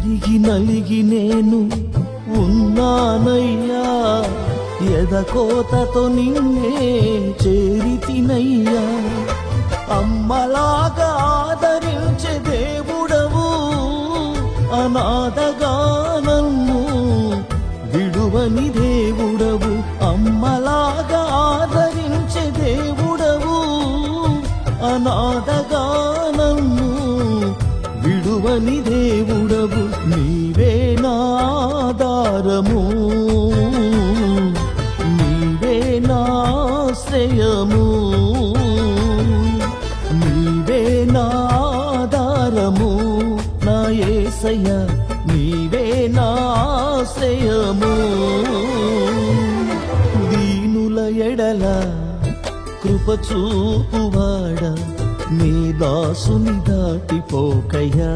విరిగి నలిగి నేను ఉన్నానయ్యా, ఎదకోతతో నిన్నే చేరితినయ్యా. అమ్మలాగా ఆదరించే దేవుడవు, అనాథగా నన్ను విడువని దేవుడవు. అమ్మలాగా ఆదరించే దేవుడవు, అనాథగా నన్ను విడువని దేవుడవు. నీవే నాధారము, నీవే నాశ్రయము, నీవే నాధారము నా యేసయ్యా, నీవే నాశ్రయము. దీనుల ఎడల కృప చూపువాడా, నీ దాసుని దాటిపోకయ్యా.